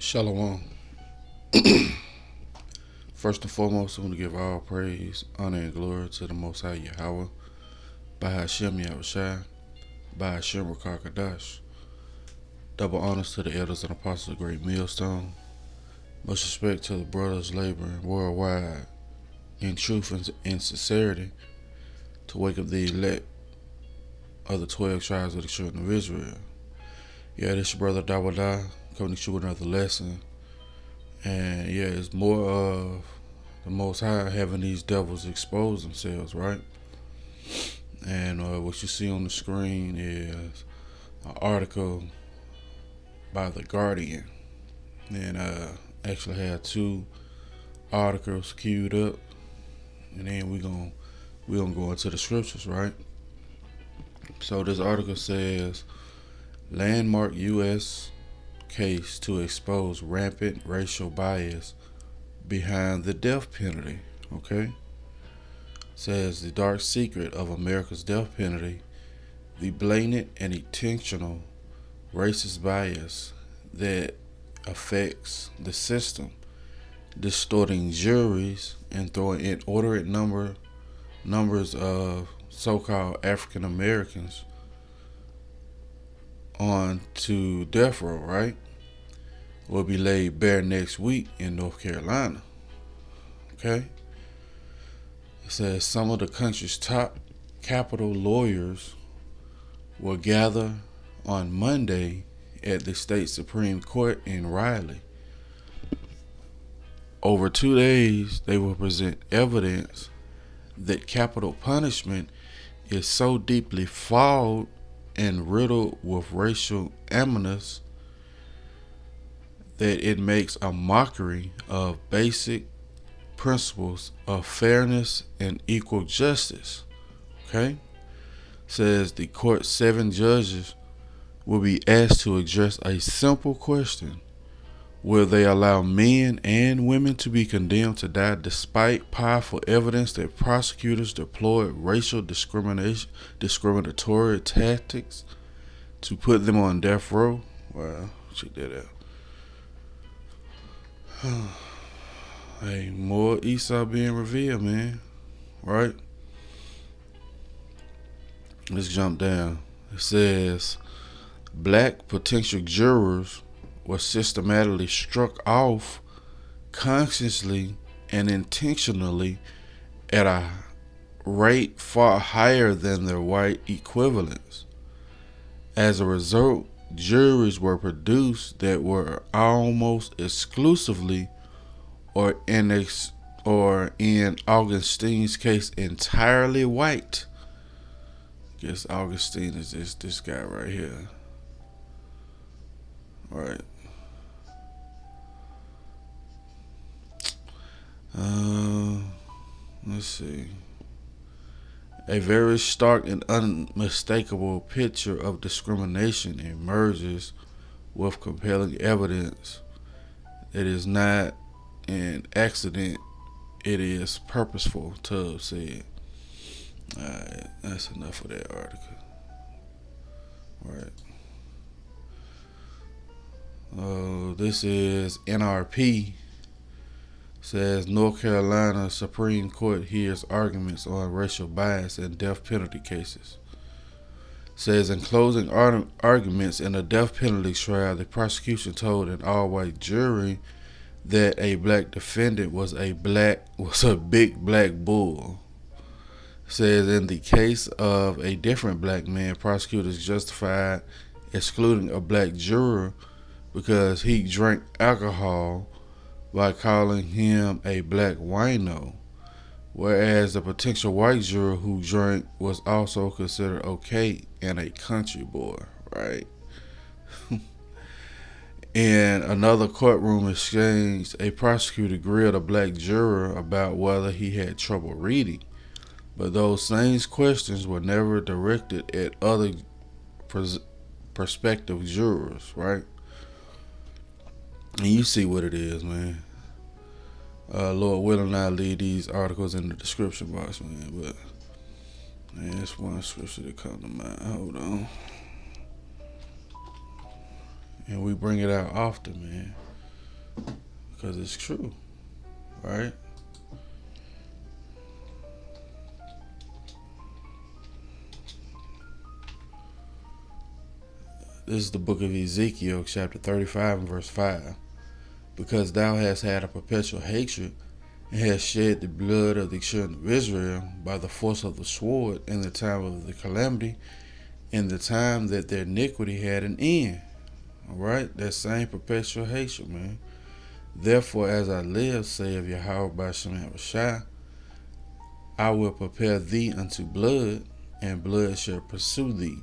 Shalom. First and foremost, I want to give all praise, honor, and glory to the Most High Yahweh, by Hashem Yahushai, by Hashem Rakakadash. Double honors to the elders and apostles of the Great Millstone. Much respect to the brothers laboring worldwide in truth and sincerity to wake up the elect of the 12 tribes of the children of Israel. Yeah, this your brother Dawada coming to you with another lesson. And yeah, it's more of the Most High having these devils expose themselves, right? And what you see on the screen is an article by The Guardian. And actually had two articles queued up. And then we're gonna go into the scriptures, right? So this article says landmark US case to expose rampant racial bias behind the death penalty. Okay? Says the dark secret of America's death penalty, the blatant and intentional racist bias that affects the system, distorting juries and throwing inordinate numbers of so-called African Americans on to death row, right? Will be laid bare next week in North Carolina. Okay? It says some of the country's top capital lawyers will gather on Monday at the state Supreme Court in Raleigh. Over 2 days, they will present evidence that capital punishment is so deeply flawed and riddled with racial animus that it makes a mockery of basic principles of fairness and equal justice. Okay? Says the court's 7 judges will be asked to address a simple question. Will they allow men and women to be condemned to die despite powerful evidence that prosecutors deployed racial discriminatory tactics to put them on death row? Wow, check that out. Hey, more Esau being revealed, man. Right? Let's jump down. It says black potential jurors were systematically struck off consciously and intentionally at a rate far higher than their white equivalents. As a result, juries were produced that were almost exclusively, or in Augustine's case, entirely white. I guess Augustine is this guy right here. Right. Let's see. A very stark and unmistakable picture of discrimination emerges with compelling evidence. It is not an accident, it is purposeful, Tubbs said. Alright, that's enough of that article. Right. This is NRP. Says North Carolina Supreme Court hears arguments on racial bias in death penalty cases. Says in closing arguments in a death penalty trial, the prosecution told an all-white jury that a black defendant was a big black bull. Says in the case of a different black man, prosecutors justified excluding a black juror because he drank alcohol by calling him a black wino, whereas the potential white juror who drank was also considered okay and a country boy, right? In another courtroom exchange, a prosecutor grilled a black juror about whether he had trouble reading, but those same questions were never directed at other prospective jurors, right? And you see what it is, man. Lord willing, I'll leave these articles in the description box, man. But man, it's one scripture that comes to mind. Hold on. And we bring it out often, man. because it's true, right? This is the book of Ezekiel, chapter 35 and verse 5. Because thou hast had a perpetual hatred, and hast shed the blood of the children of Israel by the force of the sword in the time of the calamity, in the time that their iniquity had an end. Alright? That same perpetual hatred, man. Therefore, as I live, saith Yahweh Ba'Shem Yahushua, I will prepare thee unto blood, and blood shall pursue thee,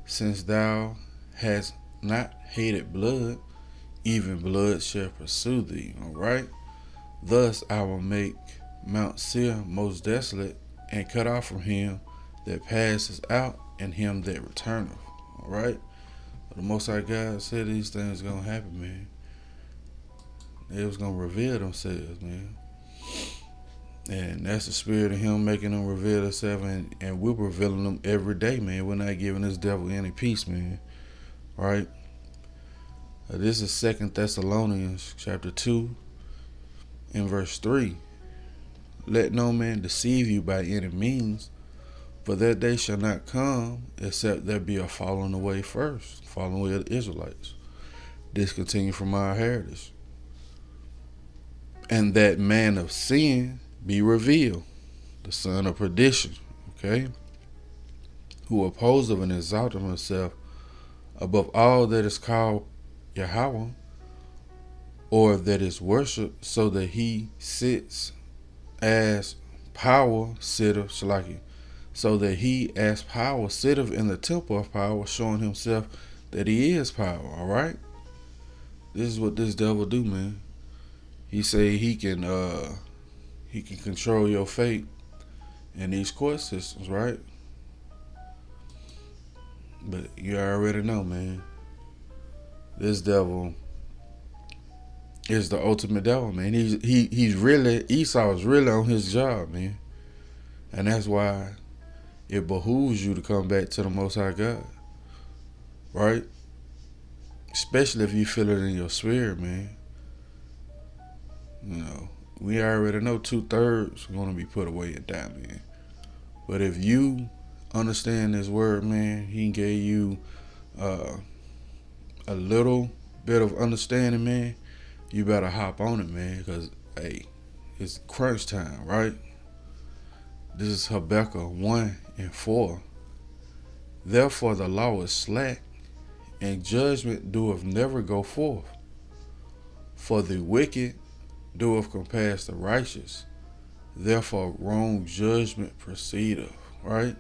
since thou hast not hated blood, even blood shall pursue thee. Alright? Thus I will make Mount Seir most desolate, and cut off from him that passes out, and him that returneth. Alright? The Most High God said these things gonna happen, man. They was gonna reveal themselves, man. And that's the spirit of him making them reveal themselves, and we're revealing them every day, man. We're not giving this devil any peace, man. Right? This is 2 Thessalonians chapter 2 and verse 3. Let no man deceive you by any means, for that day shall not come, except there be a falling away first, falling away of the Israelites, discontinue from our heritage, and that man of sin be revealed, the son of perdition, okay, who opposeth and exalteth himself above all that is called Yahweh, or that is worshipped, so that he sits as power sitteth, Shalaki, so that he as power sitteth in the temple of power, showing himself that he is power. All right, this is what this devil do, man. He say he can control your fate in these court systems, right? But you already know, man. This devil is the ultimate devil, man. He's really, Esau is really on his job, man. And that's why it behooves you to come back to the Most High God, right? Especially if you feel it in your spirit, man. You know, we already know 2/3 going to be put away and die, man. But if you understand this word, man, he gave you a little bit of understanding, man, you better hop on it, man, because, hey, it's crunch time, right? This is Habakkuk 1 and 4. Therefore the law is slack, and judgment doeth never go forth. For the wicked doeth compass the righteous. Therefore wrong judgment proceedeth, right?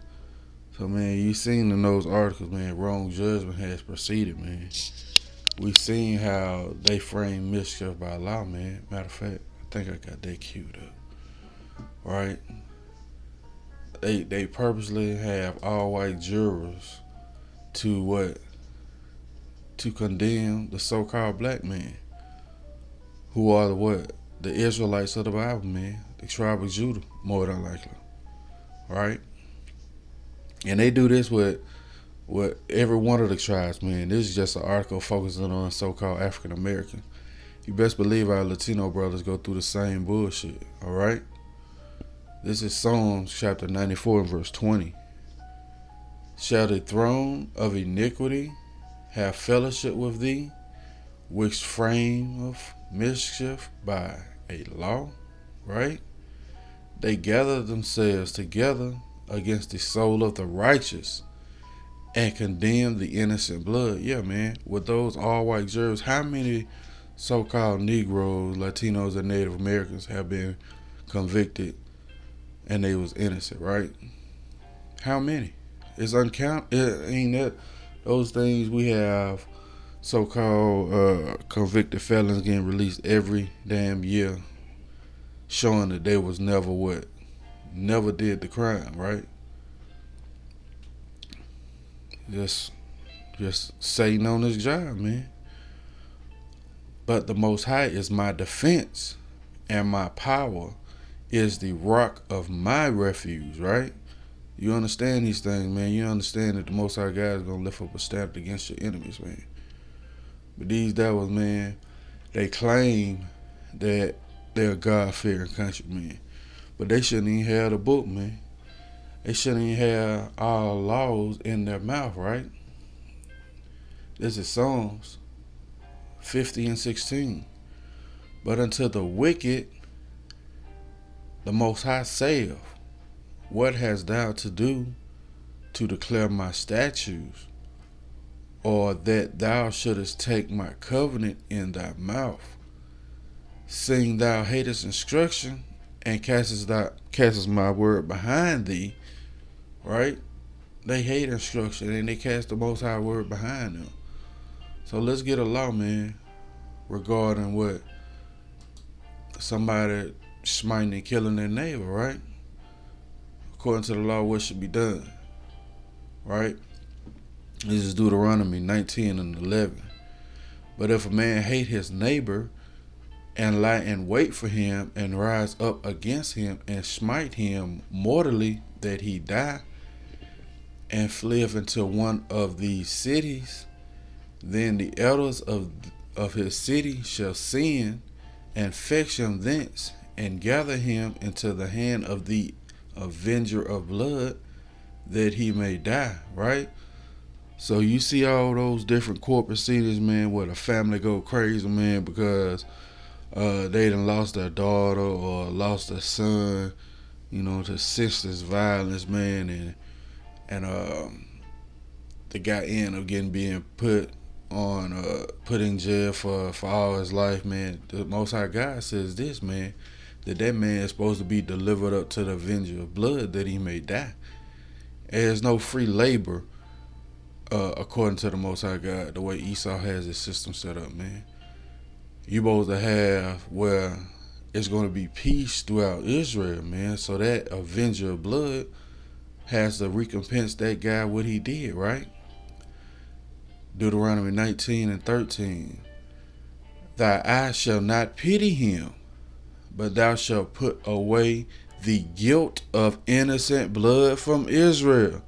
So, man, you seen in those articles, man, wrong judgment has proceeded, man. We seen how they frame mischief by law, man. Matter of fact, I think I got that queued up, right? They purposely have all white jurors to condemn the so-called black man, who are the Israelites of the Bible, man, the tribe of Judah, more than likely, right? And they do this with every one of the tribes, man. This is just an article focusing on so-called African Americans. You best believe our Latino brothers go through the same bullshit, all right? This is Psalms chapter 94 and verse 20. Shall the throne of iniquity have fellowship with thee, which frame of mischief by a law, right? They gather themselves together against the soul of the righteous and condemn the innocent blood. Yeah, man, with those all-white jurors, how many so-called Negroes, Latinos, and Native Americans have been convicted and they was innocent, right? How many? It's uncountable. Ain't that those things we have so-called convicted felons getting released every damn year, showing that they was never did the crime, right? Just Satan on his job, man. But the Most High is my defense, and my power is the rock of my refuge, right? You understand these things, man. You understand that the Most High God is going to lift up a standard against your enemies, man. But these devils, man, they claim that they're God-fearing countrymen. But they shouldn't even have the book, man. They shouldn't even have all laws in their mouth, right? This is Psalms 50 and 16. But unto the wicked, the Most High saith, what hast thou to do to declare my statutes, or that thou shouldest take my covenant in thy mouth? Seeing thou hatest instruction, and castest my word behind thee, right? They hate instruction, and they cast the Most High word behind them. So let's get a law, man, regarding what somebody smiting and killing their neighbor, right? According to the law, what should be done, right? This is Deuteronomy 19 and 11. But if a man hate his neighbor, and lie in wait for him, and rise up against him, and smite him mortally, that he die, and fleeth into one of these cities, then the elders of his city shall send, and fetch him thence, and gather him into the hand of the avenger of blood, that he may die, right? So you see all those different court proceedings, man, where the family go crazy, man, because they done lost their daughter or lost their son, to senseless violence, man, and the guy ended up being put in jail for all his life, man. The Most High God says this, man, that man is supposed to be delivered up to the avenger of blood, that he may die. There's no free labor, according to the Most High God, the way Esau has his system set up, man. You supposed to have where it's going to be peace throughout Israel, man. So that avenger of blood has to recompense that guy what he did, right? Deuteronomy 19 and 13. Thy eye shall not pity him, but thou shalt put away the guilt of innocent blood from Israel,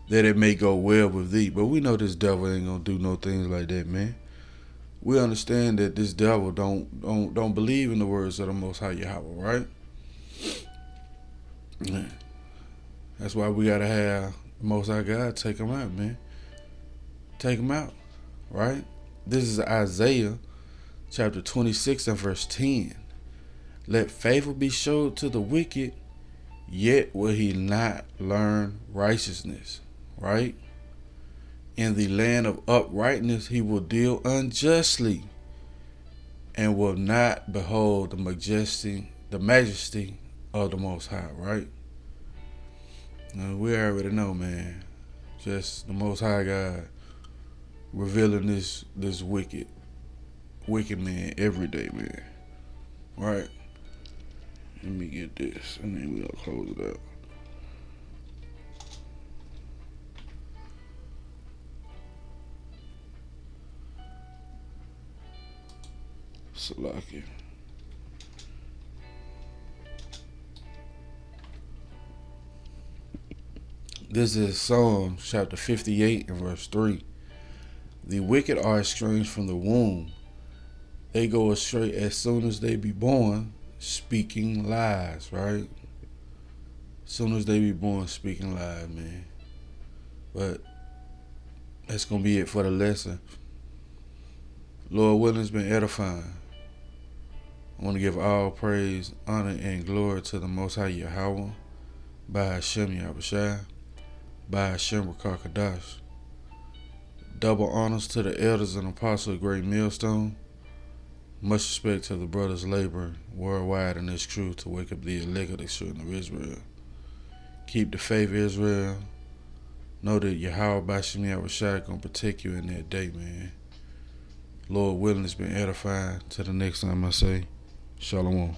that it may go well with thee. But we know this devil ain't gonna do no things like that, man. We understand that this devil don't believe in the words of the Most High Yahweh, right? That's why we gotta have the Most High God take him out, man. Take him out, right? This is Isaiah chapter 26 and verse 10. Let favor be showed to the wicked, yet will he not learn righteousness, right? In the land of uprightness he will deal unjustly, and will not behold the majesty of the Most High, right? Now, we already know, man. Just the Most High God revealing this wicked man every day, man. Right? Let me get this, and then we'll close it out. Salaki. This is Psalm chapter 58 and verse 3. The wicked are estranged from the womb. They go astray as soon as they be born, speaking lies, right? As soon as they be born, speaking lies, man. But that's going to be it for the lesson. Lord willing, it's been edifying. I want to give all praise, honor, and glory to the Most High Yahweh, by Hashem Yahushua, by Hashem Rakakadash. Double honors to the elders and apostles of Great Millstone. Much respect to the brothers labor worldwide in this truth to wake up the elect of the children of Israel. Keep the faith, Israel. Know that Yahweh by Hashem Yahushua gonna protect you in that day, man. Lord willing, it's been edifying. Till the next time I say, Shalom.